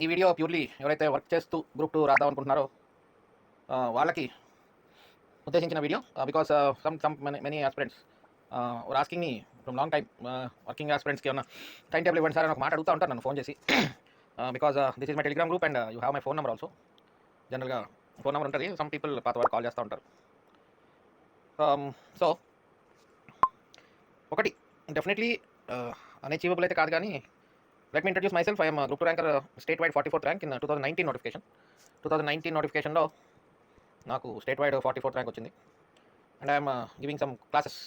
ఈ video purely ఎవరైతే work చేస్తూ గ్రూప్ 2 రాద్దాం అనుకుంటున్నారో వాళ్ళకి ఉద్దేశించిన వీడియో. Because some many aspirants were asking me from long time, working ఆస్పిరెంట్స్కి ఏమన్నా టైం టేబుల్ ఇవ్వండి సార్ అని ఒక మాట అడుగుతూ ఉంటారు నన్ను ఫోన్ చేసి. Because this is my Telegram group and you have my phone number also. జనరల్గా ఫోన్ నెంబర్ ఉంటుంది, సమ్ పీపుల్ పాత వాళ్ళు కాల్ చేస్తూ ఉంటారు. సో ఒకటి డెఫినెట్లీ అన్అచీవబుల్ అయితే కాదు, కానీ let me introduce my self. I'm group 2 ranker, state wide 44th rank in 2019 notification. 2019 నోటిఫికేషన్లో నాకు స్టేట్ వైడ్ 44th ర్యాంక్ వచ్చింది. And I'm giving some classes,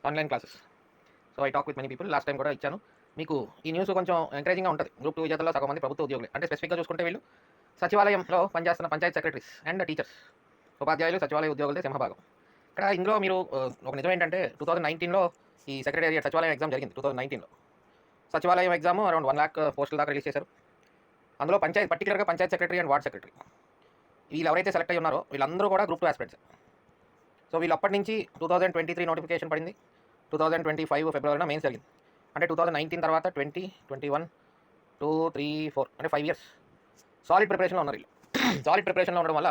online classes. So I talk with many people. Last time కూడా ఇచ్చాను. మీకు ఈ news కొంచెం ఎంకరేజింగ్గా ఉంటుంది. Group 2 విజేతల్లో సగం మంది ప్రభుత్వ ఉద్యోగులే. అంటే స్పెసిఫిక్గా చూసుకుంటే వీళ్ళు సచివాలయంలో పనిచేస్తున్న పంచాయత్ సెక్రటరీస్ అండ్ టీచర్స్, ఉపాధ్యాయులు, సచివాలయ ఉద్యోగులదే సింహభాగం. ఇక్కడ ఇందులో మీరు ఒక నిజం ఏంటంటే 2019లో ఈ సెక్రటేరియట్ సచివాలయం ఎగ్జామ్ జరిగింది. 2019లో సచివాలయం ఎగ్జామ్ అరౌండ్ 1 lakh పోస్టుల దాకా రిలీజ్ చేశారు. అందులో పర్టికులర్గా Panchayat secretary and ward secretary వీళ్ళు ఎవరైతే సెలెక్ట్ అయ్యి ఉన్నారో వీళ్ళందరూ కూడా గ్రూప్ 2 ఆస్పిరెంట్స్. సో వీళ్ళు అప్పటి నుంచి 2023 నోటిఫికేషన్ పడింది. 2025 ఫిబ్రవరిలో మెయిన్స్ జరిగింది. అంటే 2019 తర్వాత 20, 21, 2, 3, 4 అంటే 5 years సాలిడ్ ప్రిపరేషన్లో ఉన్నారు వీళ్ళు. సాలిడ్ ప్రిపరేషన్లో ఉండడం వల్ల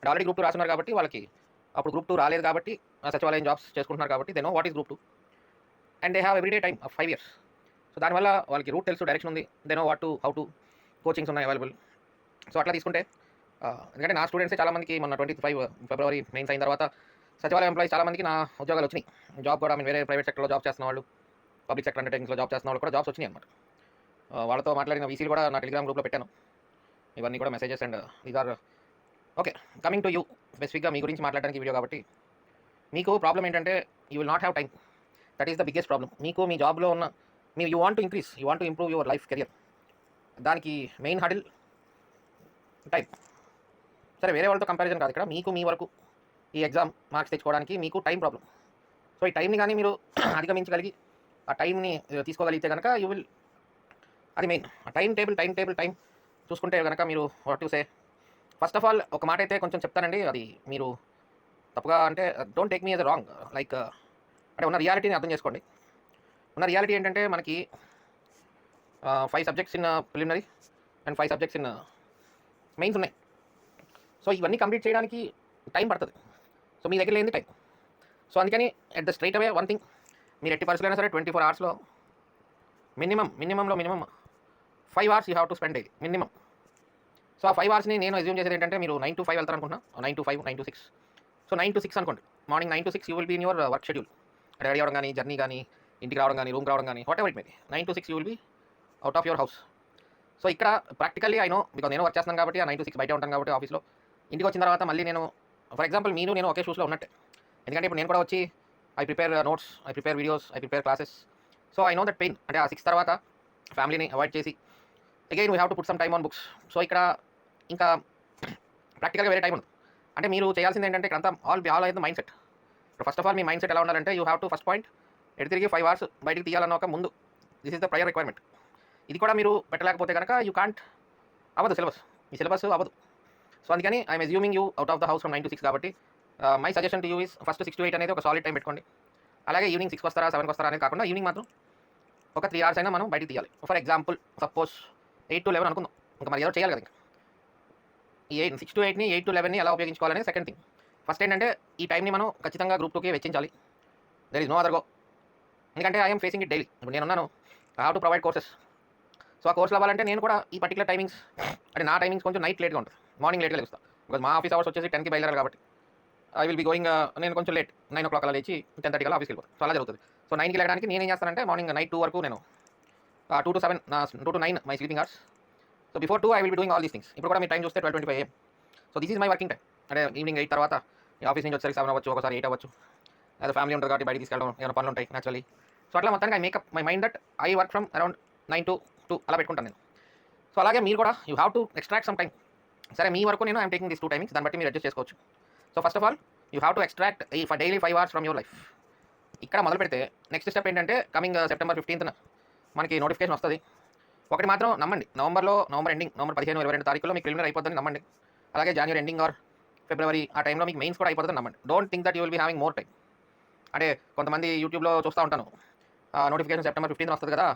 ఆల్రెడీ గ్రూప్ 2 రాస్తున్నారు కాబట్టి వాళ్ళకి అప్పుడు గ్రూప్ 2 రాలేదు కాబట్టి సచివాలయం జాబ్స్ చేసుకుంటున్నారు కాబట్టి they know what is group 2 and they have everyday time of 5 years. So దానివల్ల వాళ్ళకి రూట్ తెలుసు, డైరెక్షన్ ఉంది, they know what to how to, coachings ఉన్నాయి అవైలబుల్. సో అట్లా తీసుకుంటే ఎందుకంటే నా స్టూడెంట్సే చాలామందికి మొన్న 25 ఫిబ్రవరి మెయిన్స్ అయిన తర్వాత సచివాలయం ఎంప్లాయీస్ చాలామందికి నా ఉద్యోగాలు వచ్చినాయి. జాబ్ కూడా వేరే ప్రైవేట్ సెక్టర్లో జాబ్ చేస్తున్న వాళ్ళు, పబ్లిక్ సెక్టర్ అండర్టేకింగ్స్లో జాబ్ చేస్తున్న వాళ్ళు కూడా జాబ్స్ వచ్చినాయి అనమాట. వాళ్ళతో మాట్లాడిన వీసీలు కూడా నా టెలిగ్రామ్ గ్రూప్లో పెట్టాను. ఇవన్నీ కూడా messages and these are okay. Coming to you, స్పెసిఫిక్గా మీ గురించి మాట్లాడడానికి వీడియో కాబట్టి మీకు ప్రాబ్లం ఏంటంటే you will not have time. That is the biggest problem. మీకు మీ జాబ్లో ఉన్న you want to increase, you want to improve your life career. దానికి మెయిన్ హడిల్ టైం. సరే, వేరే వాళ్ళతో కంపారిజన్ కాదు ఇక్కడ. మీకు మీ వరకు ఈ ఎగ్జామ్ మార్క్స్ తెచ్చుకోవడానికి మీకు టైం ప్రాబ్లం. సో ఈ టైంని కానీ మీరు అధిగమించగలిగి ఆ టైంని తీసుకోగలిగితే కనుక యూ విల్, అది మెయిన్. టైం చూసుకుంటే కనుక మీరు what to say, first of all ఒక మాట అయితే కొంచెం చెప్తానండి. అది మీరు తప్పుగా అంటే don't take me as wrong. Like అంటే ఉన్న రియాలిటీని అర్థం చేసుకోండి. ఉన్న రియాలిటీ ఏంటంటే మనకి 5 subjects in preliminary and 5 subjects in mains ఉన్నాయి. సో ఇవన్నీ కంప్లీట్ చేయడానికి టైం పడుతుంది. సో మీ దగ్గర లేని టైం. సో అందుకని at the straight away one thing, మీరు ఎట్టి పరిస్థితులైనా సరే 24 hours మినిమంలో 5 hours you have to spend daily minimum. So ఆ 5 hoursని నేను అజ్యూమ్ చేసేది ఏంటంటే మీరు 9 to 5 వెళ్తారు అనుకుంటున్నా. 9 to 5, 9 to 6. సో 9 to 6 అనుకోండి. Morning 9 to 6 you will be in your work schedule. Ready అవ్వడం కానీ, జర్నీ కానీ, ఇంటికి రావడం కానీ, రూమ్కి రావడం కానీ, whatever it may be, 9 to 6 you will be out of your house. So ఇక్కడ ప్రాక్టికల్లీ ఐ నో, బికాజ్ నేను వర్క్ చేస్తున్నాను కాబట్టి ఆ 9 to 6 బయట ఉంటాను కాబట్టి ఆఫీస్లో. ఇంటికి వచ్చిన తర్వాత మళ్ళీ నేను ఫర్ ఎగ్జాంపుల్ మీరు నేను ఒకే షూస్లో ఉన్నట్టే. ఎందుకంటే ఇప్పుడు నేను కూడా వచ్చి I prepare notes, I prepare videos, I prepare classes. So I know that pain. అంటే ఆ 6 తర్వాత ఫ్యామిలీని అవాయిడ్ చేసి again we have to put some time on books. So ఇక్కడ ఇంకా ప్రాక్టికల్గా వేరే టైం ఉంది. అంటే మీరు చేయాల్సింది ఏంటంటే ఇక్కడ అంతా ఆల్ అయితే mind set. First of all me mind set ఎలా ఉండాలంటే you have to first point ఎటు తిరిగి 5 hours బయటికి తీయాలన్న ఒక ముందు, this is the prior requirement. ఇది కూడా మీరు పెట్టలేకపోతే కనుక యూ కాంట్, అవ్వదు సిలబస్, మీ సిలబస్ అవ్వదు. సో అందుకని I'm assuming you out of the house from 9 to 6 కాబట్టి my suggestion to you is first 6 to 8 అనేది ఒక సాలిడ్ టైం పెట్టుకోండి. అలాగే ఈవినింగ్ 6 వస్తారా 7 వస్తారా అనేది కాకుండా ఈవినింగ్ మాత్రం ఒక 3 hours అయినా మనం బయటికి తీయాలి. ఫర్ ఎగ్జాంపుల్ సపోజ్ 8 to 11 అనుకుందాం. ఇంకా మరి ఏదో చేయాలి కదా. ఈ 6 to 8ని 8 to 11ని ఎలా ఉపయోగించుకోవాలనేది సెకండ్ థింగ్. ఫస్ట్ ఏంటంటే ఈ టైంని మనం ఖచ్చితంగా గ్రూప్ 2కి వెచ్చించాలి. There is no other go. ఎందుకంటే ఐఎమ్ ఫేసింగ్ ఇట్ డైలీ. ఇప్పుడు నేనున్నాను, I have to provide courses. So ఆ కోర్సులు అవ్వాలంటే నేను కూడా ఈ పర్టికులర్ టైమింగ్స్, అంటే నా టైమింగ్స్ కొంచెం నైట్ లేట్గా ఉంటుంది, మార్నింగ్ లేట్గా లేస్తాను. బికాజ్ మా ఆఫీస్ అవర్స్ వచ్చేసి 10కి బయలుదేరాలి కాబట్టి ఐ విల్ బి గోయింగ్, నేను కొంచెం లేట్ 9 o'clock అలా లేచి 10:30 కల్లా ఆఫీస్కి వెళ్ళిపోతాను. సో అలా జరుగుతుంది. సో 9కి వెళ్ళడానికి నేను ఏం చేస్తానంటే మార్నింగ్ నైట్ 2 వరకు నేను 2 to 7, 2 to 9 my sleeping hours. So before 2 I will be doing all these things. ఇప్పుడు కూడా మీ టైం చూస్తే 12:25 AM. So this is my working time. అంటే ఈవినింగ్ 8 తర్వాత ఆఫీస్ నుంచి వచ్చేసరికి 7 అవ్వచ్చు, ఒకసారి 8 అవ్వచ్చు. లేదా ఫ్యామిలీ ఉంటుంది కాబట్టి బయటికి తీసుకెళ్ళడం, ఏమైనా పనులు ఉంటాయి న్యాచురల్లీ. సో అట్లా మొత్తానికి eye makeup my mind that I work from around 9 to 2 అలా పెట్టుకుంటాను నేను. సో అలాగే మీరు కూడా you have to extract some time. సరే మీ వరకు నేను ఐఎమ్ టేకింగ్ దిస్ 2 టైమింగ్స్, దాన్ని బట్టి మీరు అడ్జస్ట్ చేసుకోవచ్చు. So first of all you have to extract daily 5 hours from your life. ఇక్కడ మొదలు పెడితే నెక్స్ట్ స్టెప్ ఏంటంటే కమింగ్ September 15th మనకి నోటిఫికేషన్ వస్తుంది. ఒకటి మాత్రం నమ్మండి, నవంబర్ ఎండింగ్, నవంబర్ 15, 22 తారీఖులో మీకు ప్రిలిమినరీ అయిపోతుందని నమ్మండి. అలాగే జనవరి ఎండింగ్ ఆర్ ఫిబ్రవరి ఆ టైంలో మీకు మెయిన్స్ కూడా అయిపోతుందని నమ్మండి. Don't think that you will be having more time. అంటే కొంతమంది యూట్యూబ్లో చూస్తూ ఉంటాను, నోటిఫికేషన్ September 15 వస్తుంది కదా,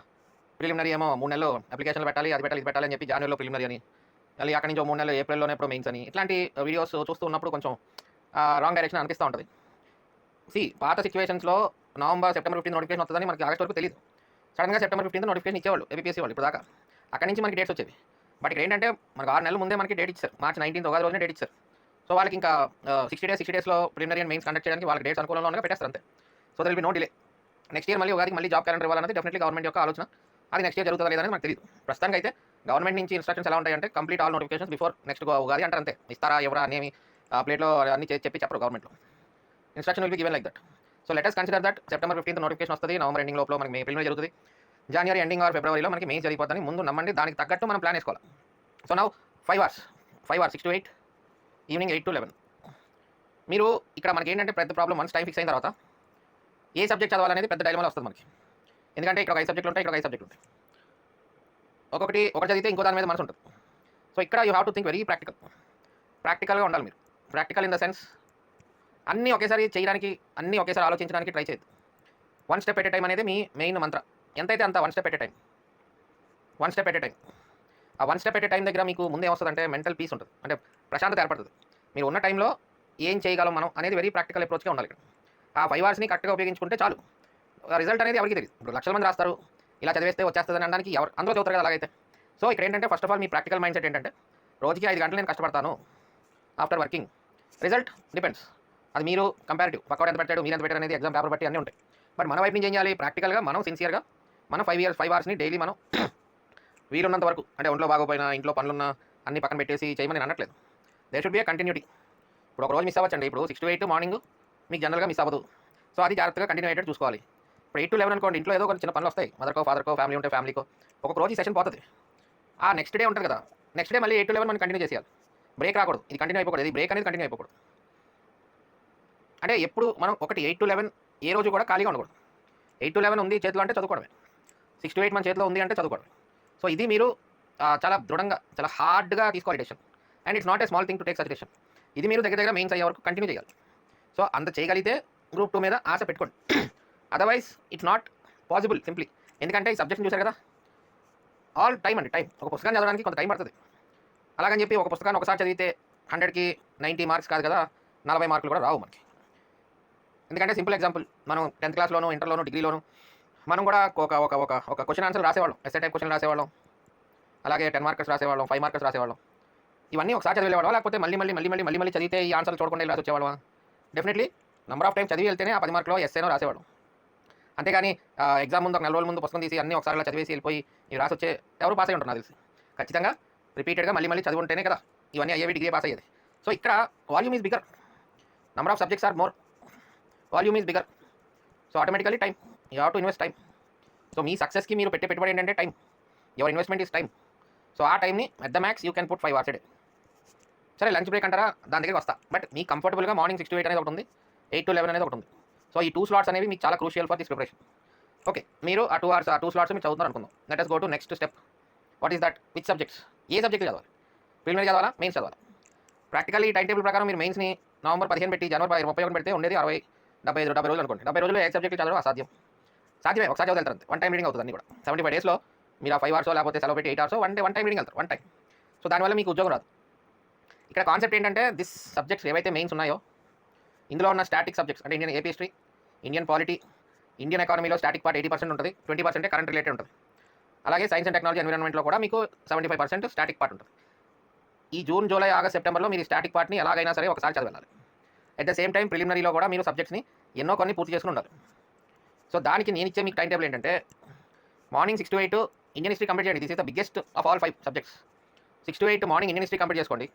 ప్రిలిమినరీ ఏమో 3 నెలలు అప్లికేషన్లు పెట్టాలి, అది పెట్టాలి, ఇది పెట్టాలి అని చెప్పి జనవరిలో ప్రిలిమినరీ అని. మళ్ళీ అక్కడి నుంచి 3 నెలలు ఏప్రిల్‌లోనే ఎప్పుడో మెయిన్స్ అని ఇట్లాంటి వీడియోస్ చూస్తూ ఉన్నప్పుడు కొంచెం రాంగ్ డైరెక్షన్ అనిపిస్తూ ఉంటది. పాత సిట్యుయేషన్స్‌లో నవంబర్, సెప్టెంబర్ 15 నోటిఫికేషన్ వస్తదని మనకి ఆగస్ట్ వరకు తెలీదు. సడెన్‌గా సెప్టెంబర్ 15 నోటిఫికేషన్ ఇచ్చేవాళ్ళు ఏపీపీఎస్సీ వాళ్ళు ఇప్పటిదాకా. అక్కడి నుంచి మనకి డేట్స్ వచ్చేవి. బట్ ఇక్కడ ఏంటంటే మనకు 6 నెలల ముందే మనకి డేట్ ఇచ్చారు. మార్చ్ 19 ఉగాది రోజునే డేట్ ఇచ్చారు. సో వాళ్ళకి ఇంకా 60 డేస్‌లో ప్రిలిమినరీ అండ్ మెయిన్స్ కండక్ట్ చేయడానికి వాళ్ళకి డేట్స్ అనుకూలంగా ఉండగా పెట్టేస్తారు అంతే. So there will be no delay. Next year మళ్ళీ ఉగాదికి మళ్ళీ జాబ్ క్యాలెండర్ ఇవ్వాలన్నది డెఫినెట్లీ గవర్నమెంట్ యొక్క ఆలోచన. అది నెక్స్ట్ ఇయర్ జరుగుతుందా లేదని మనకు తెలీదు. ప్రస్తుతానికి అయితే గవర్నమెంట్ నుంచి ఇన్‌స్ట్రక్షన్స్ ఎలా ఉంటాయంటే complete all notifications before next Ugadi అంటారు అంతే. ఇస్తారా ఎవరా అనేవి ప్లేట్‌లో అన్ని చెప్పి చెప్పరు గవర్నమెంట్‌లో. Instruction will be given like that. So let us consider that September 15 notification వస్తది. నవంబర్ ఎండింగ్ లోపల మనకి ప్రిలిమినరీ జరుగుతుంది. జనవరి ఎండింగ్ ఆర్ ఫిబ్రవరిలో మనకి మెయిన్స్ జరిగిపోతుందని ముందు నమ్మండి. దానికి తగ్గట్టు మనం ప్లాన్ వేసుకోవాలి. So now 5 hours 6 to 8 evening 8 to 11 మీరు ఇక్కడ మనకి ఏంటంటే పెద్ద ప్రాబ్లమ్ వన్స్ టైం ఫిక్స్ అయిన తర్వాత ఏ సబ్జెక్ట్ చదవాలనేది పెద్ద డైలమాలో వస్తుంది మనకి. ఎందుకంటే ఇక్కడ ఒక 5 సబ్జెక్టులు ఉంటాయి, ఇక్కడ ఒక 5 సబ్జెక్టులు ఉంటాయి. ఒకటి చదివితే ఇంకో దాని మీద మనసు ఉంటుంది. సో ఇక్కడ you have to think very ప్రాక్టికల్గా ఉండాలి మీరు. ప్రాక్టికల్ ఇన్ ద సెన్స్ అన్నీ ఒకేసారి చేయడానికి, అన్నీ ఒకేసారి ఆలోచించడానికి ట్రై చేయదు. One step at a time అనేది మీ మెయిన్ మంత్ర. ఎంతైతే అంత one step at a time. ఆ one step at a time దగ్గర మీకు ముందే వస్తుందంటే మెంటల్ పీస్ ఉంటుంది, అంటే ప్రశాంతత ఏర్పడుతుంది. మీరు ఉన్న టైంలో ఏం చేయగలం మనం అనేది వెరీ ప్రాక్టికల్ అప్రోచ్గా ఉండాలి. ఇక్కడ ఆ 5 అవర్స్ని కరెక్ట్గా ఉపయోగించుకుంటే చాలు. రిజల్ట్ అనేది ఎవరికి తెలియదు. ఇప్పుడు లక్షల మంది రాస్తారు, ఇలా చదివేస్తే వచ్చేస్తుంది అనడానికి అందరూ చదువుతారు కదా అలాగైతే. సో ఇక్కడ ఏంటంటే first of all me practical mind set ఏంటంటే రోజుకి 5 గంటలు నేను కష్టపడతాను ఆఫ్టర్ వర్కింగ్. Result depends. అది మీరు కంపారిటివ్ పక్కవాడు ఎంత పెట్టాడు, మీరు ఎంత పెట్టారు అనేది ఎగ్జామ్ పేపర్ బట్టి అన్నీ ఉంటాయి. బట్ మన వైపు నుంచి ఏం చేయాలి, ప్రాక్టికల్గా మనం సిన్సియర్గా మనం 5 అవర్స్ని డైలీ మనం వీలున్నంత వరకు, అంటే ఒంట్లో బాగోపోయినా ఇంట్లో పనులున్నా అన్ని పక్కన పెట్టేసి చేయమని నేను అనట్లేదు. There should be a continuity. ఇప్పుడు ఒక రోజు మిస్ అవ్వచ్చండి. ఇప్పుడు 6 to 8 మార్నింగ్ మీకు జనరల్గా మిస్ అవ్వదు. సో అది జాగ్రత్తగా కంటిన్యూ అయ్యేటట్టు చూసుకోవాలి. ఇప్పుడు 8 to 11 అనుకోండి, ఇంట్లో ఏదో కొన్ని చిన్న పనులు వస్తాయి, మదర్కో ఫాదర్కో, ఫ్యామిలీ ఉంటే ఫ్యామిలీకో. ఒక్కొక్క రోజు ఈ సెషన్ పోతుంది. ఆ నెక్స్ట్ డే ఉంటుంది కదా, నెక్స్ట్ డే మళ్ళీ 8 to 11 మనం కంటిన్యూ చేసేయాలి. బ్రేక్ రాకూడదు, ఇది కంటిన్యూ అయిపోకూడదు, ఇది బ్రేక్ అనేది కంటిన్యూ అయిపోకూడదు. అంటే ఎప్పుడు మనం 8 to 11 ఏ రోజు కూడా ఖాళీగా ఉండకూడదు. 8 to 11 ఉంది చేతిలో అంటే చదువుకోవడమే. 6 to 8 మన చేతిలో ఉంది అంటే చదువుకోవడమే. సో ఇది మీరు చాలా దృఢంగా, చాలా హార్డ్గా తీసుకోవాలి decision. And it's not a small thing to take such decision. ఇది మీరు దగ్గర మెయిన్స్ అయ్యే వరకు కంటిన్యూ చేయాలి. సో అంత చేయగలిగితే గ్రూప్ 2 మీద ఆశ పెట్టుకోండి. Otherwise it's not possible simply. ఎందుకంటే ఈ సబ్జెక్ట్ని చూశారు కదా, ఆల్ టైం అండి, టైం. ఒక పుస్తకాన్ని చదవడానికి కొంత టైం పడుతుంది. అలాగని చెప్పి ఒక పుస్తకాన్ని ఒకసారి చదివితే 100కి 90 మార్క్స్ కాదు కదా, 40 మార్కులు కూడా రావు మనకి. ఎందుకంటే సింపుల్ ఎగ్జాంపుల్, మనం 10th క్లాస్లోనూ, ఇంటర్లోనూ, డిగ్రీలోనూ మనం కూడా ఒక క్వశ్చన్ ఆన్సర్ రాసేవాళ్ళం. ఎస్ఏ టైప్ క్వశ్చన్ రాసేవాళ్ళం, అలాగే 10 మార్కర్స్ రాసేవాళ్ళం, 5 మార్కర్స్ రాసేవాళ్ళం. ఇవన్నీ ఒకసారి చదివేవాళ్ళం, లేకపోతే మళ్ళీ చదివితే ఈ ఆన్సర్ చూడకుండా రాసి వచ్చేవాళ్ళం. డెఫినెట్లీ నెంబర్ ఆఫ్ టైం చదివి వెళ్తేనే ఆ 10 మార్కులో ఎస్ఏనో రాసేవాళ్ళం. అంతేగాని ఎగ్జామ్ ముందు ఒక 4 రోజుల ముందు పుస్తకం తీసి అన్నీ ఒకసారి ఇలా చదివేసి వెళ్ళిపోయి ఇవి రాసి వచ్చే ఎవరు పాస్ అయ్యి ఉంటారు నాకు తెలిసి. ఖచ్చితంగా రిపీటెడ్గా మళ్ళీ చదివి ఉంటేనే కదా ఇవన్నీ అయ్యేవి, డిగ్రీ పాస్ అయ్యేది. సో ఇక్కడ volume is bigger, number of subjects are more, volume is bigger. So automatically time, you have to invest time. So మీ సక్సెస్కి మీరు పెట్టే పెట్టుబడి ఏంటంటే time. Your investment is time. So ఆ టైంని at the max you can put 5 hours a day. సరే lunch break అంటారా, దాని దగ్గరికి వస్తా. బట్ మీ కంఫర్టబుల్గా మార్నింగ్ 6 to 8 అనేది ఒకటి ఉంది, 8 to 11 అనేది ఒకటి ఉంది. సో ఈ 2 slots అనేవి మీకు చాలా crucial for this preparation. Okay, మీరు ఆ 2 hours, ఆ 2 slots మీరు చదువుతున్నారు అనుకుందాం. Let us go to next step. What is that? Which subjects, A subject చదవాలి? ప్రిలిమినరీ చదవాలా, మెయిన్స్ చదవాలా? ప్రాక్టికల్లీ టైం టేబుల్ ప్రకారం మీరు మెయిన్స్ని నవంబర్ 15 పెట్టి జనవరి 31 పెడితే ఉండేది 60, 70 రోజులు అనుకోండి. 70 రోజుల్లో ఏ సబ్జెక్ట్ చదవడం అసాధ్యం. సాధ్యమే, ఒకసారి చదివి వెళ్తారు. వన్ టైం రీడింగ్ అవుతుంది అన్ని కూడా. 75 daysలో మీరు ఆ 5 hours లేకపోతే సెలవు పెట్టి 8 hours వన్ టైం రీడింగ్ వెళ్తారు, వన్ టైం. సో దానివల్ల మీకు ఉద్యోగం రాదు. ఇక్కడ కాన్సెప్ట్ ఏంటంటే దిస్ సబ్జెక్ట్స్ ఏవైతే మెయిన్స్ ఉన్నాయో ఇందులో ఉన్న స్టాటిక్ సబ్జెక్ట్స్, అంటే Indian AP history, Indian polity, Indian ఎకానమీలో స్టాటిక్ పార్ట్ 80% ఉంటుంది, 20% కరెంట్ రిలేటెడ్ ఉంటుంది. అలాగే సైన్స్ అండ్ టెక్నాలజీ ఎన్విరాన్మెంట్లో కూడా మీకు 75% స్టాటిక్ పార్ట్ ఉంటుంది. ఈ జూన్, జూలై, ఆగస్ట్, సెప్టెంబర్లో మీరు స్టాటిక్ పార్ట్ని ఎలాగైనా సరే ఒకసారి చదవాలి. అట్ ద సేమ్ టైం ప్రిలిమినరీలో కూడా మీరు సబ్జెక్ట్స్ని ఎన్నో కొన్ని పూర్తి చేసుకుని ఉండాలి. సో దానికి నేను ఇచ్చే మీకు టైం టేబుల్ ఏంటంటే morning 6 to 8 Indian history complete చేయండి. This is the biggest of all 5 subjects. 6 to 8 morning Indian history complete చేసుకోండి.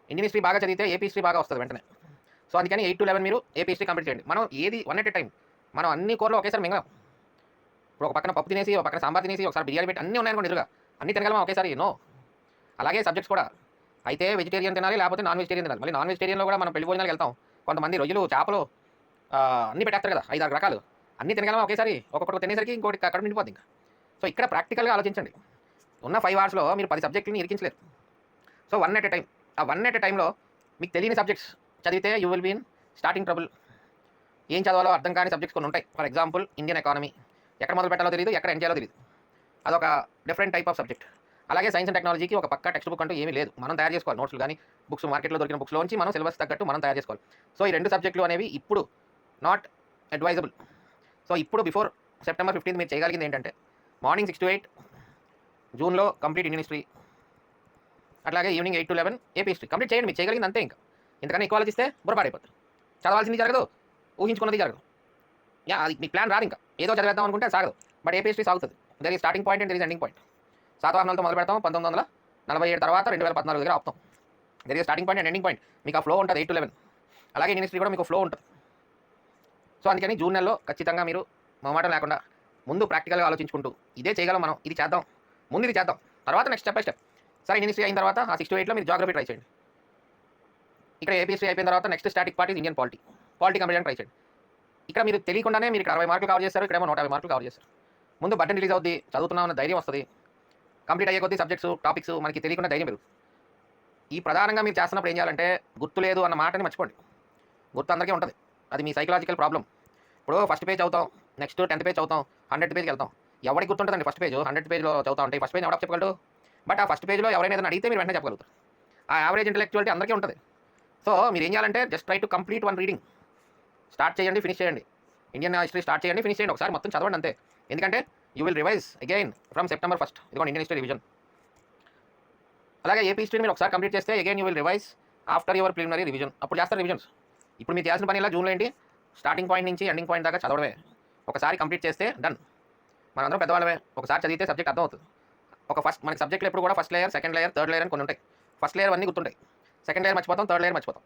ఇండియన్ హిస్టరీ బాగా చదివితే ఏపీ హిస్టరీ బాగా వస్తుంది వెంటనే. సో అందుకని 8 to 11 మీరు ఏపీ హిస్టరీ కంప్లీట్ చేయండి. మనం ఏది వన్ ఎట్ ఎ టైం, మనం అన్ని కూరలు ఒకేసారి మింగం. ఇప్పుడు ఒక పక్కన పప్పు తినేసి, ఒక పక్కన సాంబార్ తినేసి, ఒకసారి బిర్యానీ పెట్టి అన్నీ ఉన్నాయనుకోండి ఎదురుగా, అన్ని తినగలమా ఒకేసారి? నో. అలాగే సబ్జెక్ట్స్ కూడా అయితే వెజిటేరియన్ తినాలి, లేకపోతే నాన్ వెజిటేరియన్ తినాలి. మళ్ళీ నాన్ వెజిటేరియన్లో కూడా మనం పెళ్లి భోజనాలకు వెళ్తాం, కొంతమంది రొయ్యలు, చేపలు అన్నీ పెట్టేస్తారు కదా, 5-6 రకాలు. అన్నీ తినగలమా ఒకేసారి? ఒక్కొక్కటి తినేసరికి ఇంకోటి కడుపు నిండిపోద్ది ఇంకా. సో ఇక్కడ ప్రాక్టికల్గా ఆలోచించండి. ఉన్న 5 hours మీరు 10 సబ్జెక్టుని ఇరికించలేరు. So one at a time. ఆ వన్ ఎట్ ఎ టైంలో మీకు తెలియని సబ్జెక్ట్స్ చదివితే you will be in starting trouble. ఏం చదవాలో అర్థం కాని సబ్జెక్ట్స్ కొన్ని ఉంటాయి. ఫర్ ఎగ్జాంపుల్ ఇండియన్ ఎకానమీ, ఎక్కడ మొదలు పెట్టాలో తెలియదు, ఎక్కడ ఎండ్ చేయాలో తెలియదు. అదొక డిఫరెంట్ టైప్ ఆఫ్ సబ్జెక్ట్. అలాగే సైన్స్ అండ్ టెక్నాలజీకి ఒక పక్క టెక్స్ట్ బుక్ అంటూ ఏమీ లేదు, మనం తయారు చేసుకోవాలి. నోట్స్లు కానీ బుక్స్ మార్కెట్లో దొరికిన బుక్స్లోంచి మనం సిలబస్ తగ్గట్టు మనం తయారు చేసుకోవాలి. సో ఈ 2 సబ్జెక్టులు అనేవి ఇప్పుడు నాట్ అడ్వైజబుల్. సో ఇప్పుడు బిఫోర్ సెప్టెంబర్ 15 మీరు చేయగలిగింది ఏంటంటే మార్నింగ్ 6 to 8 జూన్లో కంప్లీట్ ఇండియన్ హిస్టరీ, అట్లాగే evening 8 to 11 AP history complete చేయండి. మీరు చేయగలిగింది అంతే. ఇంకా ఇంతకన్నా ఎక్కువ ఆలోచిస్తే బుర్రపాడైపోతుంది. చదవాల్సింది జరగదు, ఊహించుకున్నది జరగదు. అది మీ ప్లాన్ రాదు. ఇంకా ఏదో చదివేద్దాం అనుకుంటే సాగదు. బట్ ఏపీ హిస్టరీ సాగుతుంది. There is starting point and there is ending point. శాతవాహనాలతో మొదలు పెడతాం 1947 తర్వాత 2014 దగ్గర ఆపుతాం. There is starting point and ending point. మీకు ఆ ఫ్లో ఉంటుంది 8 to 11. అలాగే ఇండియన్ హిస్టరీ కూడా మీకు ఫ్లో ఉంటుంది. సో అందుకని జూన్ నెలలో ఖచ్చితంగా మీరు మొహమాటం లేకుండా ముందు ప్రాక్టికల్గా ఆలోచించుకుంటూ ఇదే చేయగలం మనం, ఇది చేద్దాం, ముందు ఇది చేద్దాం, తర్వాత నెక్స్ట్ స్టెప్ బై స్టెప్. సరే ఇండియన్ హిస్టరీ అయిన తర్వాత ఆ 6 to 8లో మీరు జాగ్రఫీ ట్రై చేయండి. ఇక్కడ ఏపీ హిస్టరీ అయిపోయిన తర్వాత next static part Indian polity complete try చేయండి. ఇక్కడ మీరు తెలియకుండానే మీరు 60 మార్కులు కవర్ చేస్తారు, ఇక్కడేమో 150 మార్కులు కవర్ చేస్తారు. ముందు బటన్ రిలీజ్ అవుద్ది, చదువుతున్నామన్న ధైర్యం వస్తుంది. కంప్లీట్ అయ్యే కొద్దీ సబ్జెక్ట్స్ టాపిక్స్ మనకి తెలియకుండా ధైర్యం పెరుగుతుంది. ఈ ప్రధానంగా మీరు చేస్తున్నప్పుడు ఏం చేయాలంటే గుర్తు లేదు అన్న మాటని మర్చిపోండి. గుర్తు అందరికీ ఉంటుంది, అది మీ సైకలాజికల్ ప్రాబ్లం. ఇప్పుడు ఫస్ట్ పేజ్ చదువుతాం, నెక్స్ట్ 10th పేజ్ చదువుతాం, 100th పేజ్కి వెళ్తాం. ఎవరికి గుర్తుంటుందండి ఫస్ట్ పేజ్? 100th పేజ్లో చదువుతా ఉంటే ఫస్ట్ పేజ్ ఎవరికి చెప్పగలడు? బట్ ఆ ఫస్ట్ పేజ్లో ఎవరైనా ఏదైనా అడిగితే మీరు వెంటనే చెప్పగలుగుతారు. ఆ యావరేజ్ ఇంటెలెక్చువాలిటీ అందరికీ ఉంటుంది. సో మీరు ఏం చేయాలంటే just try to complete one reading. Start చేయండి, ఫినిష్ చేయండి. ఇండియన్ హిస్టరీ స్టార్ట్ చేయండి, ఫినిష్ చేయండి. ఒకసారి మొత్తం చదవండి అంతే. ఎందుకంటే you will revise again from September 1. ఇదిగోండి ఇండియన్ హిస్టరీ రివిజన్. అలాగే ఏపీ హిస్టరీ మీరు ఒకసారి కంప్లీట్ చేస్తే again you will revise after your preliminary revision. అప్పుడు చేస్తారు రివిజన్స్. ఇప్పుడు మీరు చేయాల్సిన పని ఇలా జూన్లో ఏంటి, స్టార్టింగ్ పాయింట్ నుంచి ఎండింగ్ పాయింట్ దాకా చదవడమే. ఒకసారి కంప్లీట్ చేస్తే డన్. మనందరం పెద్దవాళ్ళమే, ఒకసారి చదివితే సబ్జెక్ట్ అర్థం అవుతుంది. మనకి సబ్జెక్టులు ఎప్పుడు కూడా first layer, second layer, third layer అని కొన్ని ఉంటాయి. ఫస్ట్ లేయర్ అన్నీ గుర్తుంటాయి, సెకండ్ లేయర్ మర్చిపోతాం, థర్డ్ లేయర్ మర్చిపోతాం.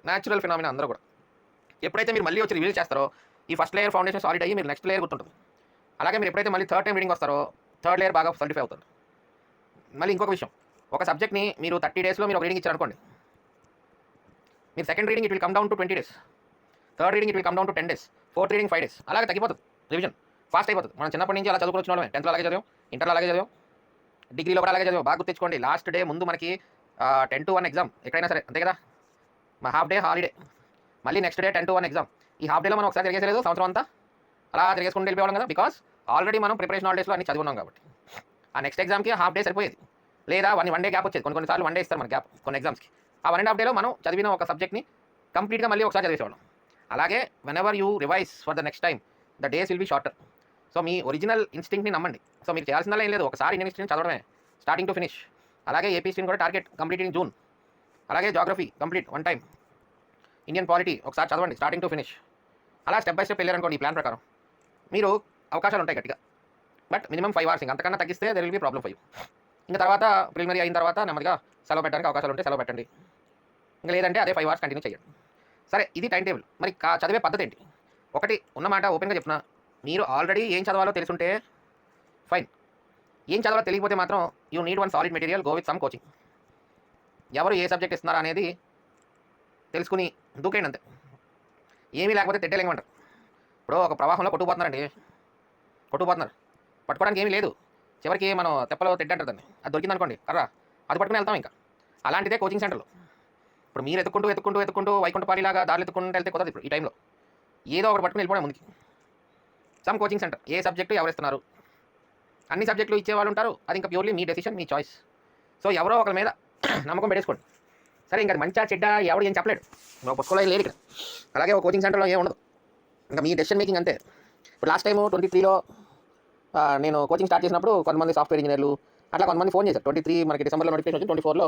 న్యాచురల్ ఫినామినా అందరూ కూడా. ఎప్పుడైతే మీరు మళ్ళీ వచ్చి రివీల్ చేస్తారో ఈ ఫస్ట్ లేయర్ ఫౌండేషన్ సాలిడ్ అయ్యి మీరు నెక్స్ట్ లేయర్ గుర్తుంటుంది. అలాగే మీరు ఎప్పుడైతే మళ్ళీ థర్డ్ టైం రీడింగ్ వస్తారో థర్డ్ లేయర్ బాగా సర్టిఫై అవుతుంది. మళ్ళీ ఇంకొక విషయం, ఒక సబ్జెక్ట్ని మీరు 30 daysలో మీరు ఒక రీడింగ్ ఇచ్చారనుకోండి, మీరు second reading it will come down to 20 days, third reading it will come down to 10 days, fourth reading 5 days. అలాగే తగ్గిపోతుంది రివిజన్, ఫాస్ట్ అయిపోతుంది. మనం చిన్నప్పటి నుంచి అలా చదువుకుని వచ్చిన వాళ్ళమే. 10th అలాగే చదివాం, ఇంటర్లో అలాగే చదివాం, డిగ్రీలో కూడా అలాగే చదివాం. బాగా గుర్తించుకోండి, లాస్ట్ డే ముందు మనకి 10 to 1 ఎగ్జామ్ ఎక్కడైనా సరే అంతే కదా, మా హాఫ్ డే హాలిడే, మళ్ళీ నెక్స్ట్ డే 10 to 1 ఎగ్జామ్. ఈ హాఫ్ డేలో మనం ఒకసారి తిరిగేసలేదు, సంవత్సరం అంతా అలా తిరిగేసుకుంటూ వెళ్ళిపోవాలి కదా, బికాస్ ఆల్రెడీ మనం ప్రిపరేషన్ హాలిడేస్లో అన్ని చదువున్నాం కాబట్టి. ఆ నెక్స్ట్ ఎగ్జామ్కి హాఫ్ డే సరిపోయేది, లేదా వన్ డే గ్యాప్ వచ్చేది. కొన్నిసార్లు 1 day ఇస్తారు మన గ్యాప్ కొన్ని ఎగ్జామ్స్కి. ఆ 1.5 days మనం చదివిన ఒక సబ్జెక్ట్ని కంప్లీట్గా మళ్ళీ ఒకసారి చదివేసేవాళ్ళం. అలాగే whenever you revise for the next time the days will be shorter. So మీ ఒరిజినల్ ఇన్స్టింక్ట్ని నమ్మండి. సో మీరు చేయాల్సిందలా ఏం లేదు, ఒకసారి ఇండియన్ హిస్టరీని చదవడమే స్టార్టింగ్ టు ఫినిష్. అలాగే ఏపీ హిస్టరీని కూడా టార్గెట్ కంప్లీట్ ఇన్ జూన్. అలాగే geography complete 1 time, Indian polity ఒకసారి చదవండి స్టార్టింగ్ టు ఫినిష్. అలా స్టెప్ బై స్టెప్ వెళ్ళారనుకోండి ఈ ప్లాన్ ప్రకారం మీరు అవకాశాలు ఉంటాయి గట్టిగా. బట్ మినిమం 5 hours, అంతకన్నా తగ్గిస్తే there will be problem for you. ఇంకా తర్వాత ప్రిలిమినరీ అయిన తర్వాత నెమ్మదిగా సెలవు పెట్టడానికి అవకాశాలు ఉంటే సెలవు పెట్టండి, ఇంకా లేదంటే అదే 5 hours కంటిన్యూ చేయండి. సరే ఇది టైం టేబుల్. మరి చదివే పద్ధతి ఏంటి? ఒకటి ఉన్నమాట ఓపెన్గా చెప్తున్నా, మీరు ఆల్రెడీ ఏం చదవాలో తెలుసుంటే ఫైన్. ఏం చదవాలో తెలియకపోతే మాత్రం you need one solid material, go with some coaching. ఎవరు ఏ సబ్జెక్ట్ ఇస్తున్నారా అనేది తెలుసుకుని దూకేయండి అంతే. ఏమీ లేకపోతే తెడ్డలేమంటారు. ఇప్పుడు ఒక ప్రవాహంలో కొట్టుకుపోతున్నారండి, పట్టుకోవడానికి ఏమీ లేదు, చివరికి మనం తెప్పలో తెడ్డంటారు దాన్ని, అది దొరికిందనుకోండి కర్ర, అది పట్టుకుని వెళ్తాం. ఇంకా అలాంటిదే కోచింగ్ సెంటర్లో. ఇప్పుడు మీరు ఎత్తుకుంటూ వైకుంఠపాలిలాగా దారి ఎత్తుకుంటూ వెళ్తే కుదరదు. ఇప్పుడు ఈ టైంలో ఏదో ఒకటి పట్టుకుని వెళ్ళిపోవడం ముందుకి. సమ్ కోచింగ్ సెంటర్, ఏ సబ్జెక్టు ఎవరు ఇస్తున్నారు, అన్ని సబ్జెక్టులు ఇచ్చేవాళ్ళు ఉంటారు, అది ఇంకా ప్యూర్లీ మీ డెసిషన్, మీ చాయిస్. సో ఎవరో ఒకరి మీద నమ్మకం పెట్టేసుకోండి. సరే ఇంకా మంచిగా చెడ్డ ఎవడు ఏం చెప్పలేడు, పుస్తకంలో ఏం లేదు ఇక్కడ. అలాగే ఒక కోచింగ్ సెంటర్లో ఏం ఉండదు, ఇంకా మీ డెసిషన్ మేకింగ్ అంతే. ఇప్పుడు లాస్ట్ టైం 23లో నేను కోచింగ్ స్టార్ట్ చేసినప్పుడు కొంతమంది సాఫ్ట్వేర్ ఇంజనీర్లు అట్లా కొంతమంది ఫోన్ చేశారు. 23 మనకి డిసెంబర్లో నోటిఫికేషన్ వచ్చి 24లో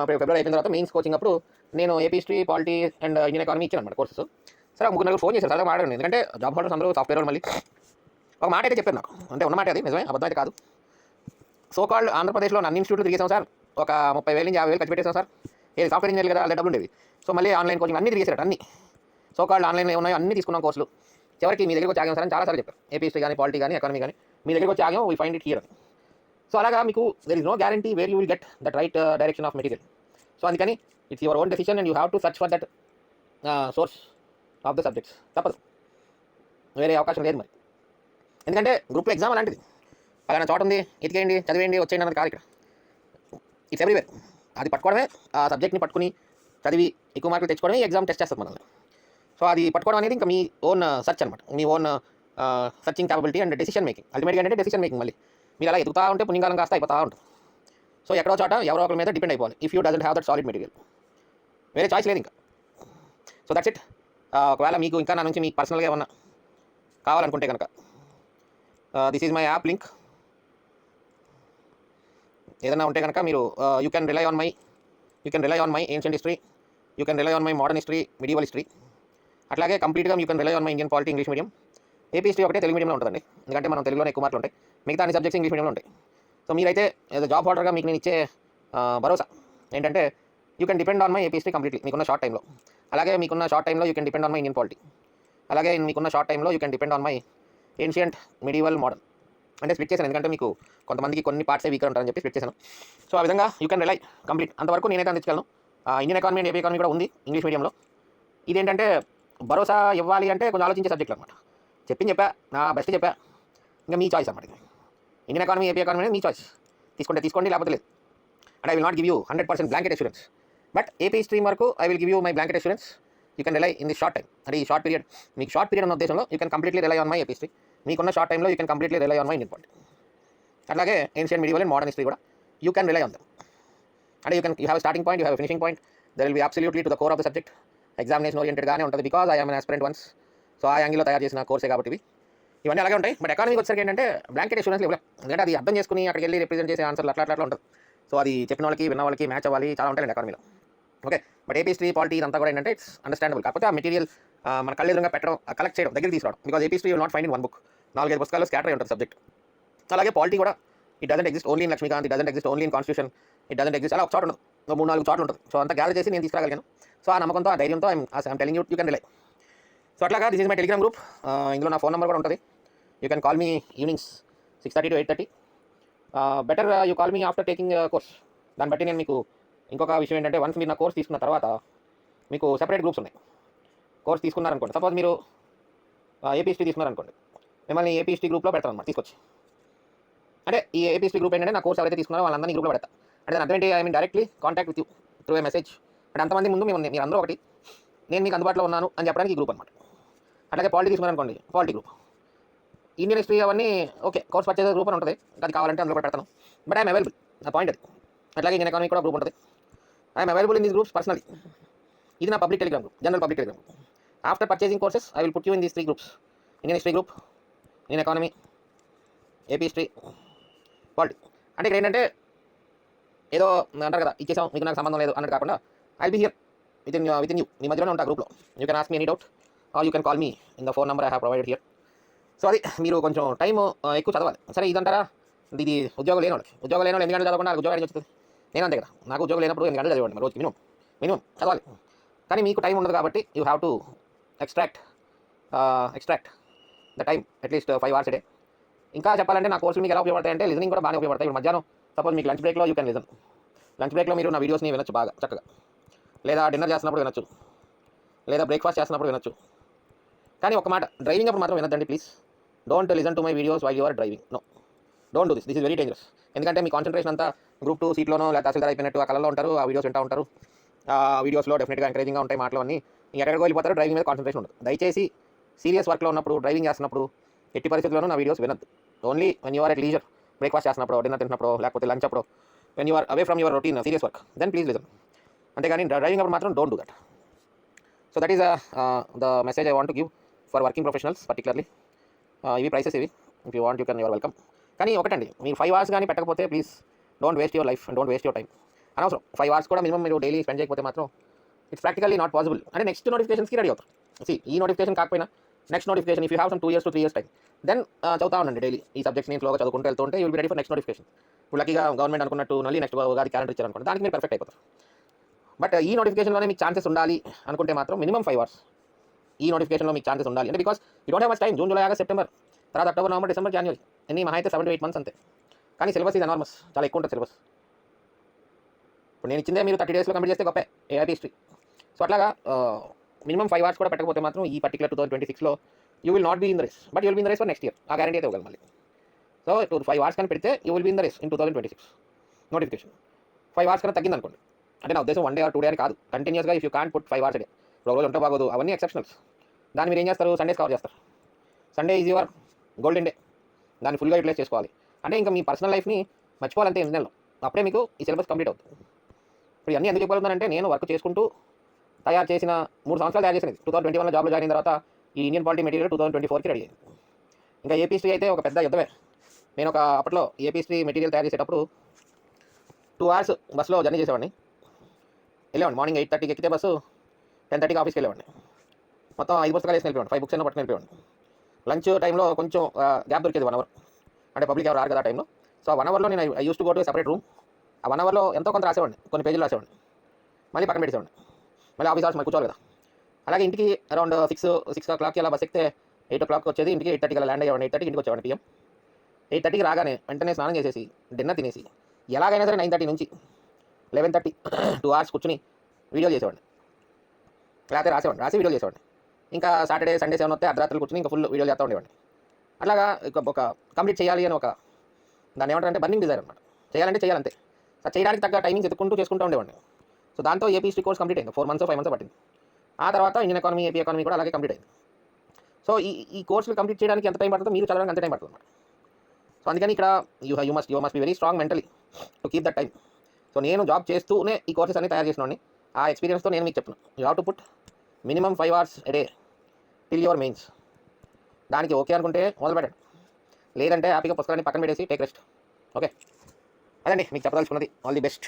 ఫిబ్రవరి అయిపోయిన తర్వాత మెయిన్స్ కోచింగ్ అప్పుడు నేను AP history, polity and Indian economy ఇచ్చాను అనమాట కోర్సెస్. సరే 3-4 ఫోన్ చేశారు, సరే మాట్లాడండి. ఎందుకంటే జాబ్ హోల్డర్స్ అందరూ సాఫ్ట్వేర్ వాళ్ళు. మళ్ళీ ఒక మాట అయితే చెప్పారు నాకు, అంటే ఉన్న మాట అది నిజమే, అబద్ధం అయితే కాదు. సో కాల్డ్ ఆంధ్రప్రదేశ్లో అన్ని ఇన్స్టిట్యూట్లు తిరిగేసాం సార్, ఒక 30,000 నుంచి 50,000 ఖర్చు పెట్టేసాం సార్. ఏది సాఫ్ట్వేర్ ఇంజనీర్ కదా, అలా డబ్బులు ఉండేవి. సో మళ్ళీ ఆన్లైన్ కోచింగ్ అన్ని తిరిగేసారు, అన్ని సో కాల్డ్ ఆన్లైన్లో ఏమున్నాయో అన్ని తీసుకున్నాం కోర్సులు. చివరికి మీ దగ్గరికి వచ్చి ఆగాం సార్ అని చాలాసార్లు చెప్పారు. ఏపీ హిస్టరీ కానీ, పాలిటీ కానీ, ఎకానమీ కానీ మీ దగ్గరికి వచ్చి ఆగాం, we find it here. So అలాగా మీకు there is no guarantee where you will get that right direction of material. So అందుకని it's your own decision and you have to search for that source of the subjects. తప్పదు, వేరే అవకాశం లేదు మరి. ఎందుకంటే group exam అలాంటిది, అలానే చోట ఉంది, ఎతికేయండి, చదివేయండి, వచ్చేయండి అన్నది కాదు ఇక్కడ. It's everywhere. అది పట్టుకోవడమే, ఆ సబ్జెక్ట్ని పట్టుకుని చదివి ఎక్కువ మార్కులు తెచ్చుకోవడమే ఈ ఎగ్జామ్ టెస్ట్ చేస్తుంది మనల్ని. సో అది పట్టుకోవడం అనేది ఇంకా మీ ఓన్ సర్చ్ అనమాట, మీ own searching capability and decision making. అల్టిమేట్గా అంటే డెసిషన్ మేకింగ్. మళ్ళీ మీరు అలా ఎదుగుతూ ఉంటే పుణ్యకాలం కాస్త అయిపోతూ ఉంటుంది. సో ఎక్కడో చోట ఎవరో ఒకరి మీద డిపెండ్ అయిపోవాలి if you doesn't have that solid material. వేరే చాయిస్ లేదు ఇంకా. So that's it. ఒకవేళ మీకు ఇంకా నా నుంచి మీకు పర్సనల్గా ఏమన్నా కావాలనుకుంటే కనుక this is my app link. ఏదైనా ఉంటే కనుక మీరు you can rely on my ancient history, you can rely on my modern history, medieval history. అట్లాగే కంప్లీట్గా you can rely on my Indian polity English medium. AP history ఒకటే తెలుగు మీడియంలో ఉంటుందండి, ఎందుకంటే మనం తెలుగులోనే ఎక్కువ మార్కులు ఉంటాయి, మిగతా అన్ని సబ్జెక్ట్స్ ఇంగ్లీష్ మీడియంలో ఉంటాయి. సో మీరైతే ఏదో జాబ్ హోల్డర్గా మీకు నేను ఇచ్చే భరోసా ఏంటంటే you can depend on my AP history completely మీకున్న షార్ట్ టైంలో. అలాగే మీకున్న షార్ట్ టైంలో you can depend on my Indian polity. అలాగే మీకున్న షార్ట్ టైంలో you can depend on my ancient, medieval, modern. అంటే స్ప్లిట్ చేశాను, ఎందుకంటే మీకు కొంతమందికి కొన్ని పార్ట్సే వీకర్ ఉంటారని చెప్పి స్ప్లిట్ చేశాను. సో ఆ విధంగా యూ కెన్ రిలై కంప్లీట్. అంతవరకు నేనైతే అందించగలను. Indian economy and AP economy కూడా ఉంది ఇంగ్లీష్ మీడియంలో. ఇదేంటంటే భరోసా ఇవ్వాలి అంటే కొంచెం ఆలోచించే సబ్జెక్ట్ అనమాట. చెప్పా, నా బెస్ట్ చెప్పా, ఇంకా మీ చాయిస్ అనమాట. ఇండియన్ ఎకానమీ, ఏపీ ఎకానమీ మీ చాయిస్. తీసుకుంటే తీసుకోండి, లేకపోతే లేదు. And I will not give you 100% blanket assurance. But AP stream వరకు I will give you my blanket assurance. You can rely in the short time. అంటే ఈ short period, మీకు short period ఉన్న ఉద్దేశంలో you can completely rely on my AP history. మీకున్న short టైంలో you can completely rely on my Indian polity. అట్లాగే ancient, medieval and modern history కూడా you can rely on them. అంటే you have starting point, you have finishing point. There will be absolutely to the core of the subject. Examination ఓరియంటెడ్గానే ఉంటుంది, because I am an aspirant once. So ఆ యాంగిల్లో తయారు చేసిన కోర్సే కాబట్టి ఇవన్నీ అలాగే ఉంటాయి. బట్ ఎకానమీకి వచ్చేసరికి ఏంటంటే బ్లాంకెట్ అష్యూరెన్స్ ఇవ్వలేం, ఎందుకంటే అది అర్థం చేసుకుని అక్కడికి వెళ్ళి రిప్రజెంట్ చేసే ఆన్సర్లు అట్లా ఉంటుంది. సో అది చెప్పిన వాళ్ళకి, విన్న వాళ్ళకి మ్యాచ్ అవ్వాలి, చాలా ఉంటాయండి ఎకానమీలో. Okay, but AP history, polity ఇదంతా కూడా ఏంటంటే ఇట్స్ అండర్స్టాండబుల్. కాకపోతే ఆ మెటీరియల్ మన కళ్ళు ఎదురుగా పెట్టడం, కలెక్ట్ చేయడం, దగ్గర తీసుకురావడం. Because AP history will not find in one book. 4-5 పుస్తకాలు స్కాటర్ అయి ఉంటుంది సబ్జెక్ట్. అలాగే పాలిటీ కూడా it doesn't exist only in Laxmikanth, it doesn't exist only in constitution, it doesn't exist. అలా ఒక చోట ఉండదు, 3-4 చోట్ల ఉంటుంది. సో అంతా గ్యాదర్ చేసి నేను తీసుకురాగలిగాను. సో ఆ నమ్మకంతో, ఆ ధైర్యంతో I'm telling you can rely. So అట్లాగా this is my Telegram group. ఇందులో నా ఫోన్ నెంబర్ కూడా ఉంటుంది. You can call me evenings 6:30 to 8:30. Better you call me after taking course. దాన్ని బట్టి నేను మీకు ఇంకొక విషయం ఏంటంటే, వన్స్ మీరు నా కోర్స్ తీసుకున్న తర్వాత మీకు సెపరేట్ గ్రూప్స్ ఉన్నాయి. కోర్స్ తీసుకున్నారనుకోండి, సపోజ్ మీరు ఏపీ హిస్టరీ తీసుకున్నారనుకోండి, మిమ్మల్ని ఏపీ హిస్టరీ గ్రూప్లో పెడతాను అనమాట తీసుకొచ్చి. అంటే ఈ ఏపీ హిస్టరీ గ్రూప్ ఏంటంటే, నా కోర్స్ ఎవరైతే తీసుకున్నారో వాళ్ళందరినీ గ్రూప్లో పెడతా. అంటే దాని అర్థం ఏంటి, I mean directly contact with you through a message. అంటే అంతమంది ముందు మీరు అందరూ ఒకటి, నేను మీకు అందుబాటులో ఉన్నాను అని చెప్పడానికి ఈ గ్రూప్ అనమాట. అట్లాగే పాలిటీ తీసుకున్నారనుకోండి, పాలిటీ గ్రూప్. ఇండియన్ హిస్టరీ అవన్నీ ఓకే, కోర్స్ పర్చేజ్ గ్రూప్ అని ఉంటుంది, అది కావాలంటే అందులో కూడా పెడతాను. బట్ ఐఎమ్ అవైలబుల్, నా పాయింట్ అది. అట్లాగే ఇండియన్ ఎకానమీ కూడా గ్రూప్ ఉంటుంది. I'm available in these groups personally. ఇది నా public Telegram group, general public Telegram group. After purchasing courses I will put you in these 3 groups: Indian history group, Indian economy, AP history, polity. అంటే ఇక్కడ ఏంటంటే ఏదో అంటారు కదా, ఇచ్చేసాం మీకు నాకు సంబంధం లేదు అన్నట్టు కాకుండా, I be here with in you, మీ మధ్యలోనే ఉంటా గ్రూప్లో. You can ask me any doubt or you can call me in the phone number I have provided here. So అది మీరు కొంచెం టైం ఎక్కువ చదవాలి. సరే ఇదంటారా, ఇది ఉద్యోగం లేని వాళ్ళకి. ఉద్యోగం లేని వాళ్ళు 8 గంటలు చదవకుండా నాకు ఉద్యోగానికి వస్తుంది. నేను అంతే కదా, నాకు ఉద్యోగం లేనప్పుడు 8 గంటలు చదివండి రోజుకి మినిమం చదవాలి. కానీ మీకు టైం ఉండదు కాబట్టి you have to extract the time at least 5 hours a day. ఇంకా చెప్పాలంటే నా కోర్సులు మీకు ఎలా ఉపయోగపడతాయి అంటే, లిజనింగ్ కూడా బాగా ఉపయోగపడతాయి. ఇప్పుడు మధ్యాహ్నం సపోజ్ మీకు లంచ్ బ్రేక్లో యూ కెన్ లిజన్. లంచ్ బ్రేక్లో మీరు నా వీడియోస్ని వినొచ్చు బాగా చక్కగా, లేదా డిన్నర్ చేస్తున్నప్పుడు వినొచ్చు, లేదా బ్రేక్ఫాస్ట్ చేస్తున్నప్పుడు వినొచ్చు. కానీ ఒక మాట, డ్రైవింగ్ అప్పుడు మాత్రం వినొద్దండి please. Don't listen to my videos while you are driving. No, don't do this is very dangerous. ఎందుకంటే మీ కాన్సన్ట్రేషన్ అంతా గ్రూప్ 2 సీట్లోనో లేదా తహసీల్దార్ అయిపోయినట్టు ఆ కళలో ఉంటారు, ఆ వీడియోస్ వింటూ ఉంటారు. ఆ వీడియోస్లో డెఫినెట్గా ఎంకరేజింగ్గా ఉంటాయి మాటలు అన్నీ. ఎక్కడికి వెళ్ళిపోతారు, డ్రైవింగ్ మీద కాన్సన్ట్రేషన్ ఉండదు. దయచేసి సీరియస్ వర్క్లో ఉన్నప్పుడు, డ్రైవింగ్ చేస్తున్నప్పుడు ఎట్టి పరిస్థితుల్లోనూ నా వీడియోస్ వినద్దు. Only when you are at leisure, breakfast చేస్తున్నప్పుడు, డిన్నర్ తింటున్నప్పుడు, లేకపోతే లంచ్ అప్పుడు, when you are away from your routine serious work, then please listen. అంతేగాని డ్రైవింగ్ అప్పుడు మాత్రం don't do that. So that is the message I want to give for working professionals particularly. ఇవి prices ఇవి, if you want you can, your welcome. కానీ ఒకటండి, మీరు 5 hours కానీ పెట్టకపోతే please don't waste your life and don't waste your time. అనవసరం 5 hours కూడా minimum మీరు డైలీ స్పెండ్ చేయకపోతే మాత్రం ఇట్స్ ప్రాక్టికల్లీ నాట్ పాసిబుల్. అంటే నెక్స్ట్ నోటిఫికేషన్స్కి రెడీ అవుతారు. ఈ నోటిఫికేషన్ కాకపోయినా next notification, if you have some 2 years to 3 years time, then చదువుతా ఉండండి డైలీ ఈ సబ్జెక్ట్స్. నేను స్లోగా చదువుకుంటూ వెళ్తుంటే you will be ready for next notification. ఇప్పుడు లక్కీగా గవర్నమెంట్ అనుకున్నట్టు మళ్ళీ నెక్స్ట్ ఉగాది క్యాలెండర్ ఇచ్చారనుకోండి, దానికి మీరు పర్ఫెక్ట్ అయిపోతారు. బట్ ఈ నోటిఫికేషన్లోనే మీకు ఛాన్సెస్ ఉండాలి అనుకుంటే మాత్రం మినిమం 5 hours ఈ నోటిఫికేషన్లో మీకు ఛాన్సెస్ ఉండాలి. అంటే because you don't have much time. June, July, August, September, తర్వాత అక్టోబర్, నవంబర్, డిసెంబర్, జనవరి, ఎన్ని మహా అయితే 7 to 8 months అంతే. కానీ సిలబస్ ఇది ఎనార్మస్, చాలా ఎక్కువ ఉంటుంది సిలబస్. ఇప్పుడు నేను ఇచ్చిందే మీరు 30 daysలో కంప్లీట్ చేస్తే గొప్పే ఏఐపీ హిస్టరీ. సో అట్లాగా మినిమం 5 hours కూడా పెట్టకపోతే మాత్రం ఈ పర్టికులర్ 2026లో you will not be in the race, but you will be in the race for next year. ఆ గ్యారంటీ అయితే ఇవ్వగలం మళ్ళీ. సో 5 hours కానీ పెడితే you will be in the race in 2026 notification. 5 hours కన్నా తగ్గింది అనుకోండి, అంటే నా ఉద్దేశం 1 day or 2 day అని కాదు, కంటిన్యూస్గా if you can't put 5 hours a day. ఇప్పుడు ఒక రోజు ఉంటే బాగోదు, అవన్నీ ఎక్సెప్షనల్స్. దాన్ని మీరు ఏం చేస్తారు, సండేస్ కవర్ చేస్తారు. Sunday is your golden day, దాన్ని ఫుల్గా యూటిలైజ్ చేసుకోవాలి. అంటే ఇంకా మీ పర్సనల్ లైఫ్ని మర్చిపోవాలంటే 8 నెలలు. అప్పుడే మీకు ఈ సిలబస్ కంప్లీట్ అవుతుంది. ఇప్పుడు ఇవన్నీ ఎందుకు చెప్పగలుగుతానంటే నేను వర్క్ చేసుకుంటూ తయారు చేసిన 3 సంవత్సరాలు తయారు చేసినది. 2021లో జాబ్లో జాయిన్ అయిన తర్వాత ఈ ఇండియన్ పాలిటీ మెటీరియల్ 2024కి రెడీ అయింది. ఇంకా ఏపీ హిస్టరీ అయితే ఒక పెద్ద యుద్ధమే. నేను అప్పట్లో ఏపీ హిస్టరీ మెటీరియల్ తయారు చేసేటప్పుడు 2 hours బస్సులో జర్నీ చేసేవాడిని. వెళ్ళేవాడిని మార్నింగ్ 8:30కి ఎక్కితే బస్సు 10:30కి ఆఫీస్కి వెళ్ళేవాడిని. మొత్తం 5 పుస్తకాలు వేసి వెళ్ళిపోయాను, 5 books అయినా పట్టుకుని వెళ్ళిపోయాను. లంచ్ టైంలో కొంచెం గ్యాప్ దొరికేది 1 hour, అంటే పబ్లిక్ ఎవరు రారు కదా ఆ టైంలో. సో ఆ 1 hourలో నేను I use to go to separate room. ఆ 1 hourలో ఎంతో కొంత రాసేవాడిని, కొన్ని పేజీలు రాసేవాడిని, మళ్ళీ పక్కన పెట్టేసేవాడిని. మళ్ళీ ఆఫీస్ అవర్స్ మళ్ళీ కూర్చోవాలి కదా. అలాగే ఇంటికి అరౌండ్ 6 o'clockకి అలా బస్ ఎక్కితే 8 o'clock వచ్చేది. ఇంటికి 8:30కి అలా ల్యాండ్ అయ్యేవాడిని. 8:30కి ఇంటికి వచ్చేవాడిని PM. 8:30కి రాగానే వెంటనే స్నానం చేసేసి డిన్నర్ తినేసి ఎలాగైనా సరే 9:30 నుంచి 11:30 2 hours కూర్చుని వీడియోలు చేసేవాడిని, లేకపోతే రాసి వీడియోలు చేసేవాడిని. ఇంకా సాటర్డే సండేస్ ఏమైనా వస్తే అర్ధరాత్రులు కూర్చుని ఇంకా ఫుల్ వీడియోలు చేస్తూ ఉండేవాడిని. అట్లాగా ఒక కంప్లీట్ చేయాలి అని దాన్ని ఏమంటారంటే బర్నింగ్ డిజైర్ అనమాట. చేయాలంటే చేయాలంతే. చేయడానికి తగ్గ టైమింగ్స్ చేసుకుంటూ ఉండేవాడిని. సో దాంతో ఏపీ హిస్టరీ కోర్స్ కంప్లీట్ అయింది. 4 months 5 months పట్టింది. ఆ తర్వాత ఇండియన్ ఎకానమీ, ఏపీ ఎకానమీ కూడా అలాగే కంప్లీట్ అయింది. సో ఈ కోర్సులు కంప్లీట్ చేయడానికి ఎంత టైం పడుతుందో మీరు చదవడానికి అంత టైం పడుతుంది అనమాట. సో అందుకని ఇక్కడ you must be very strong mentally to keep that time. So నేను జాబ్ చేస్తూనే ఈ కోర్సెస్ అన్ని తయారు చేసినోడిని. ఆ ఎక్స్పీరియన్స్తో నేను మీకు చెప్తున్నాను, you have to put minimum 5 hours a day till your mains. దానికి ఓకే అనుకుంటే మొదలు పెట్టండి, లేదంటే హ్యాపీగా పుస్తకాన్ని పక్కన పెట్టేసి టేక్ రెస్ట్. ఓకే, అదండి మీకు చెప్పదలుచుకున్నది. All the best.